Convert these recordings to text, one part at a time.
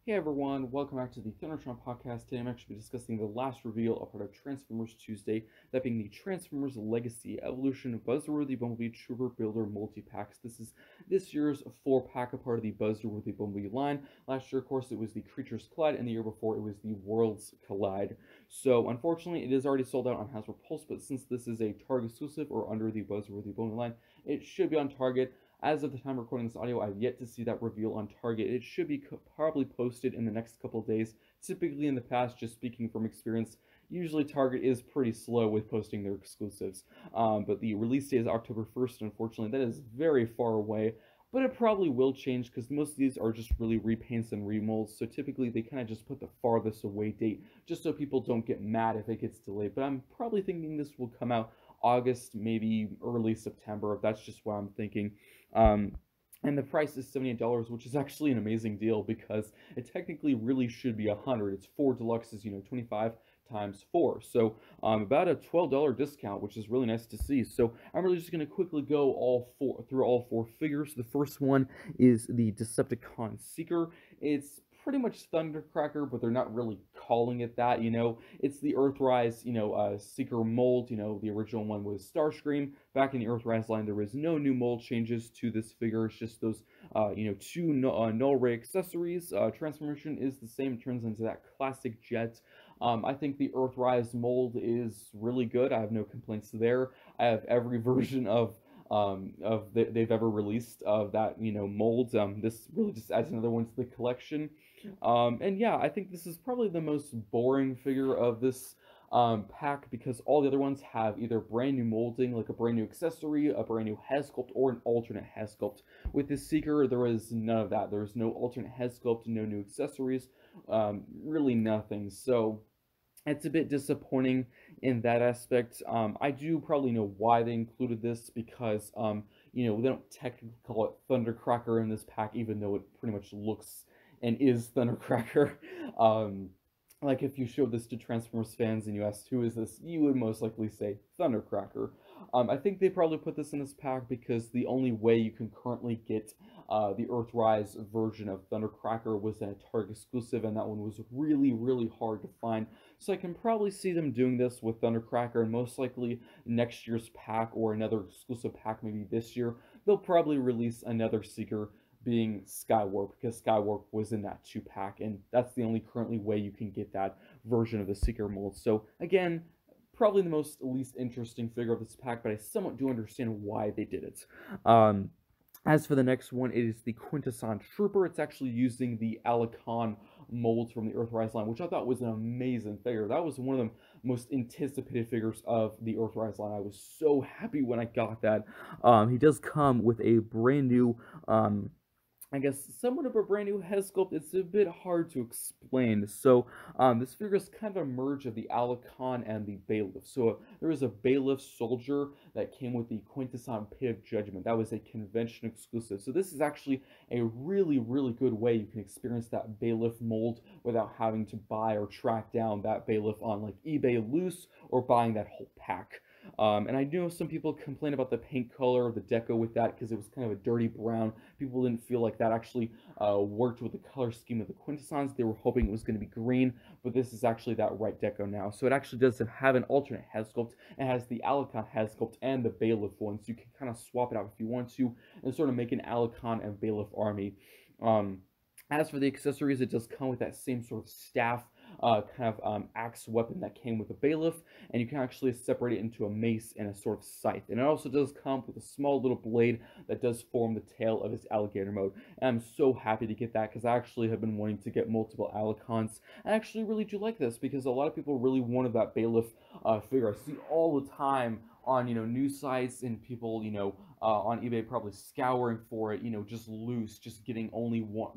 Hey everyone, welcome back to the Thundertron podcast. Today I'm actually discussing the last reveal of part of Transformers Tuesday, that being the Transformers Legacy Evolution Buzzworthy Bumblebee Trooper Builder Multipacks. This is this year's 4-pack, a part of the Buzzworthy Bumblebee line. Last year, of course, it was the Creatures Collide, and the year before it was the Worlds Collide. So unfortunately, it is already sold out on Hasbro Pulse, but since this is a Target exclusive or under the Buzzworthy Bumblebee line, it should be on Target. As of the time recording this audio, I've yet to see that reveal on Target. It should be probably posted in the next couple of days. Typically in the past, just speaking from experience, usually Target is pretty slow with posting their exclusives. But the release date is October 1st, unfortunately. That is very far away. But it probably will change because most of these are just really repaints and remolds. So typically they kind of just put the farthest away date just so people don't get mad if it gets delayed. But I'm probably thinking this will come out August, maybe early September. That's just what I'm thinking. And the price is $78, which is actually an amazing deal because it technically really should be $100. It's 4 deluxes, 25 times 4. So about a $12 discount, which is really nice to see. So I'm really just going to quickly go through all four figures. The first one is the Decepticon Seeker. It's pretty much Thundercracker, but they're not really calling it that, It's the Earthrise, Seeker mold, the original one was Starscream. Back in the Earthrise line, there was no new mold changes to this figure. It's just those, two null ray accessories. Transformation is the same, turns into that classic jet. I think the Earthrise mold is really good. I have no complaints there. I have every version they've ever released of that mold. This really just adds another one to the collection. And yeah, I think this is probably the most boring figure of this pack because all the other ones have either brand new molding, like a brand new accessory, a brand new head sculpt, or an alternate head sculpt. With this Seeker, there is none of that. There's no alternate head sculpt, no new accessories, really nothing. So it's a bit disappointing in that aspect. I do probably know why they included this because, they don't technically call it Thundercracker in this pack, even though it pretty much looks and is Thundercracker. Like if you showed this to Transformers fans and you asked who is this, you would most likely say Thundercracker. I think they probably put this in this pack because the only way you can currently get the Earthrise version of Thundercracker was in a Target exclusive, and that one was really, really hard to find. So I can probably see them doing this with Thundercracker, and most likely next year's pack or another exclusive pack, maybe this year, they'll probably release another Seeker being Skywarp, because Skywarp was in that 2-pack, and that's the only currently way you can get that version of the Seeker mold. So again, probably the least interesting figure of this pack, but I somewhat do understand why they did it. As for the next one, it is the Quintesson Trooper. It's actually using the Alicon molds from the Earthrise line, which I thought was an amazing figure. That was one of the most anticipated figures of the Earthrise line. I was so happy when I got that. He does come with a brand new I guess somewhat of a brand new head sculpt. It's a bit hard to explain. So this figure is kind of a merge of the Alicon and the Bailiff. So there was a Bailiff soldier that came with the Quintesson Pit of Judgment. That was a convention exclusive. So this is actually a really, really good way you can experience that Bailiff mold without having to buy or track down that Bailiff on like eBay loose or buying that whole pack. And I know some people complain about the paint color of the Deco with that because it was kind of a dirty brown. People didn't feel like that actually worked with the color scheme of the Quintessons. They were hoping it was going to be green, but this is actually that right Deco now. So it actually does have an alternate head sculpt. It has the Alicon head sculpt and the Bailiff one, so you can kind of swap it out if you want to and sort of make an Alicon and Bailiff army. As for the accessories, it does come with that same sort of staff axe weapon that came with the Bailiff, and you can actually separate it into a mace and a sort of scythe. And it also does come with a small little blade that does form the tail of his alligator mode. And I'm so happy to get that because I actually have been wanting to get multiple Alicons. I actually really do like this because a lot of people really wanted that Bailiff figure. I see all the time on news sites and people on eBay probably scouring for it, just loose, just getting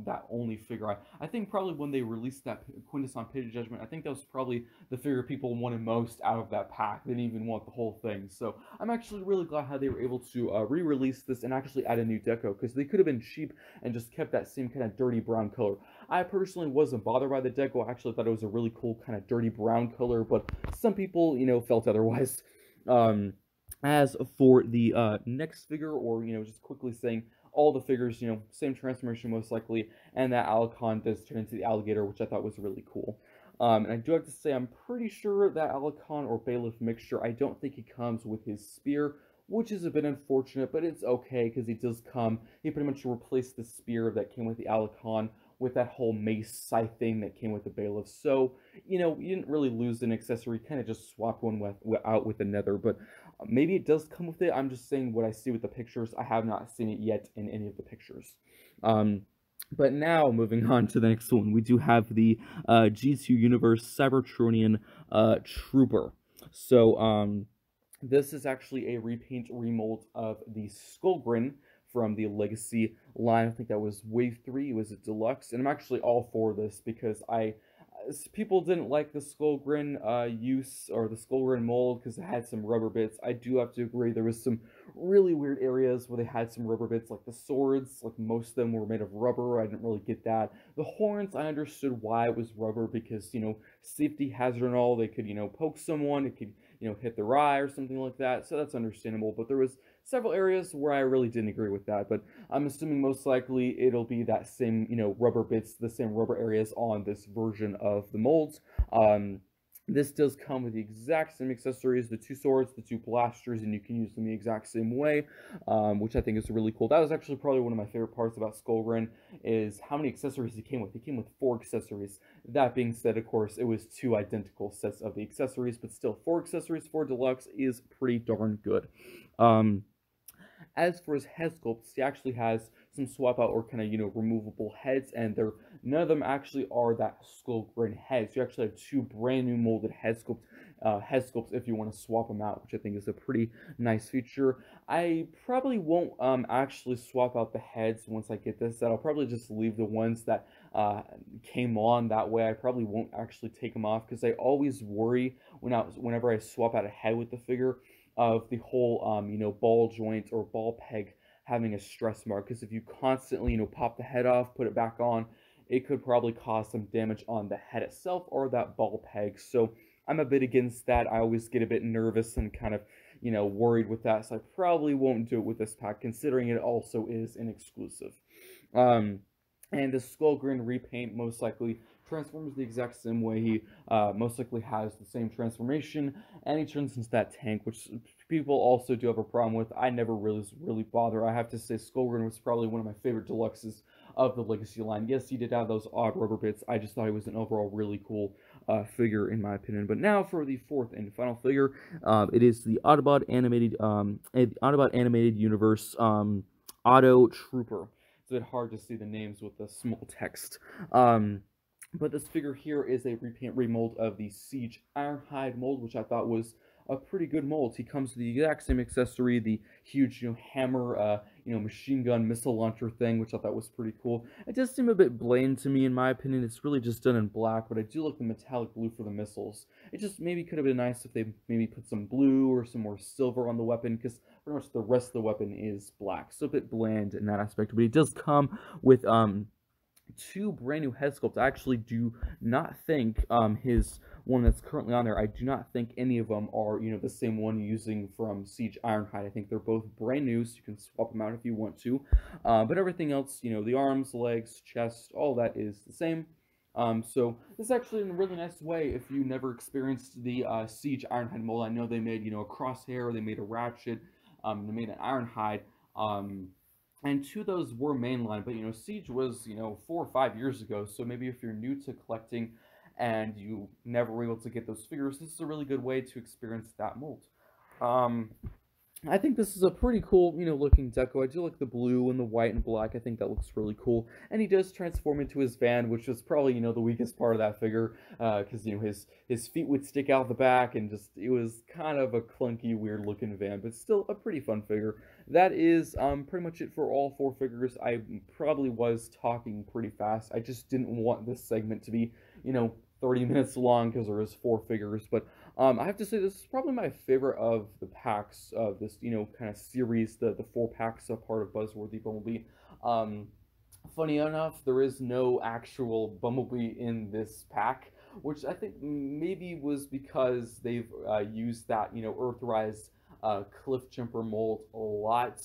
that only figure. I think probably when they released that Quintesson Pit of Judgment, I think that was probably the figure people wanted most out of that pack. They didn't even want the whole thing. So I'm actually really glad how they were able to re-release this and actually add a new deco, because they could have been cheap and just kept that same kind of dirty brown color. I personally wasn't bothered by the deco. I actually thought it was a really cool kind of dirty brown color, but some people, felt otherwise. As for the next figure, or just quickly saying all the figures, same transformation most likely, and that Alicon does turn into the alligator, which I thought was really cool. And I do have to say, I'm pretty sure that Alicon or Bailiff mixture, I don't think he comes with his spear, which is a bit unfortunate, but it's okay because he pretty much replaced the spear that came with the Alicon with that whole mace scythe thing that came with the Bailiff. So, you didn't really lose an accessory, kind of just swapped one out with another, but maybe it does come with it. I'm just saying what I see with the pictures. I have not seen it yet in any of the pictures. But now, moving on to the next one, we do have the G2 Universe Cybertronian Trooper. So, this is actually a repaint remold of the Skullgrin from the Legacy line. I think that was Wave 3, it was a deluxe, and I'm actually all for this because people didn't like the Skullgrin use, or the Skullgrin mold, because it had some rubber bits. I do have to agree, there was some really weird areas where they had some rubber bits, like the swords, like most of them were made of rubber. I didn't really get that. The horns, I understood why it was rubber, because, safety hazard and all, they could, poke someone, it could, hit their eye or something like that, so that's understandable, but there was several areas where I really didn't agree with that, but I'm assuming most likely it'll be that same, rubber bits, the same rubber areas on this version of the molds. This does come with the exact same accessories, the 2 swords, the 2 blasters, and you can use them the exact same way, which I think is really cool. That was actually probably one of my favorite parts about Skullgrin, is how many accessories he came with. He came with 4 accessories. That being said, of course, it was 2 identical sets of the accessories, but still, 4 accessories for Deluxe is pretty darn good. As for his head sculpts, he actually has some swap out or kind of, removable heads, and none of them actually are that Skullgrin heads. You actually have 2 brand new molded head sculpts if you want to swap them out, which I think is a pretty nice feature. I probably won't actually swap out the heads once I get this set. I'll probably just leave the ones that came on that way. I probably won't actually take them off because I always worry whenever I swap out a head with the figure of the whole, ball joint or ball peg having a stress mark, because if you constantly, pop the head off, put it back on, it could probably cause some damage on the head itself or that ball peg. So I'm a bit against that. I always get a bit nervous and kind of, worried with that, so I probably won't do it with this pack, considering it also is an exclusive. And the Skullgrin repaint most likely transforms the exact same way. He most likely has the same transformation, and he turns into that tank, which people also do have a problem with. I never really bother. I have to say Skullgrin was probably one of my favorite deluxes of the Legacy line. Yes, he did have those odd rubber bits. I just thought he was an overall really cool figure, in my opinion. But now for the 4th and final figure, it is the Autobot animated universe Auto Trooper. It's a bit hard to see the names with the small text. But this figure here is a repaint remold of the Siege Ironhide mold, which I thought was a pretty good mold. He comes with the exact same accessory, the huge, hammer, machine gun missile launcher thing, which I thought was pretty cool. It does seem a bit bland to me, in my opinion. It's really just done in black, but I do like the metallic blue for the missiles. It just maybe could have been nice if they maybe put some blue or some more silver on the weapon, because pretty much the rest of the weapon is black, so a bit bland in that aspect. But it does come with 2 brand new head sculpts. I actually do not think his one that's currently on there, I do not think any of them are, the same one using from Siege Ironhide. I think they're both brand new, so you can swap them out if you want to. But everything else, the arms, legs, chest, all that is the same. So this is actually in a really nice way if you never experienced the Siege Ironhide mold. I know they made, a crosshair, they made a ratchet, they made an Ironhide, and 2 of those were mainline, but, Siege was, 4 or 5 years ago, so maybe if you're new to collecting and you never were able to get those figures, this is a really good way to experience that mold. I think this is a pretty cool, looking Deco. I do like the blue and the white and black. I think that looks really cool. And he does transform into his van, which was probably, the weakest part of that figure, because, his feet would stick out the back, and just, it was kind of a clunky, weird-looking van, but still a pretty fun figure. That is pretty much it for all 4 figures. I probably was talking pretty fast. I just didn't want this segment to be, 30 minutes long because there is 4 figures, but I have to say this is probably my favorite of the packs of this, kind of series, the 4 packs of part of Buzzworthy Bumblebee. Funny enough, there is no actual Bumblebee in this pack, which I think maybe was because they've used that, Earthrise Cliff Jumper mold a lot.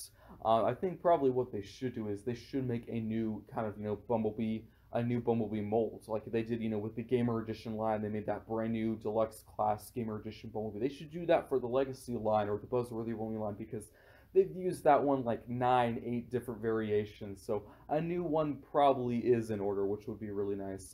I think probably what they should do is they should make a new kind of, Bumblebee, a new Bumblebee mold, like they did, with the Gamer Edition line. They made that brand new deluxe class Gamer Edition Bumblebee. They should do that for the Legacy line or the Buzzworthy Bumblebee line, because they've used that one like 8 different variations. So a new one probably is in order, which would be really nice.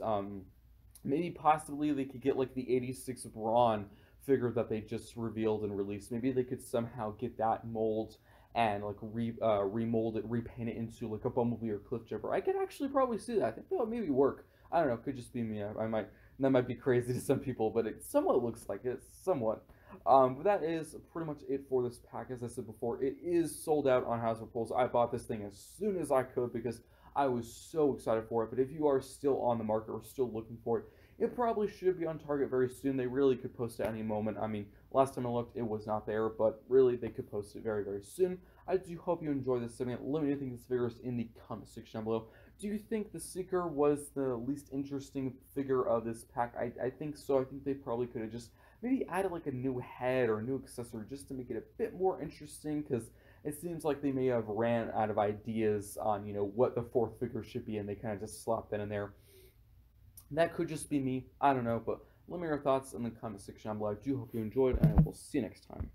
Maybe possibly they could get like the 86 Brawn figure that they just revealed and released. Maybe they could somehow get that mold and like remold it, repaint it into like a Bumblebee or Cliffjumper. I could actually probably see that. I think that would maybe work. I don't know. It could just be me. I might. That might be crazy to some people, but it somewhat looks like it. Somewhat. But that is pretty much it for this pack. As I said before, it is sold out on House of Pulls. I bought this thing as soon as I could because I was so excited for it. But if you are still on the market or still looking for it, it probably should be on Target very soon. They really could post it at any moment. I mean, last time I looked, it was not there, but really, they could post it very, very soon. I do hope you enjoyed this segment. Let me know what you think of this figure in the comment section down below. Do you think the Seeker was the least interesting figure of this pack? I think so. I think they probably could have just maybe added like a new head or a new accessory just to make it a bit more interesting, because it seems like they may have ran out of ideas on, what the fourth figure should be, and they kind of just slopped that in there. That could just be me. I don't know, but let me know your thoughts in the comment section down below. I do hope you enjoyed, and I will see you next time.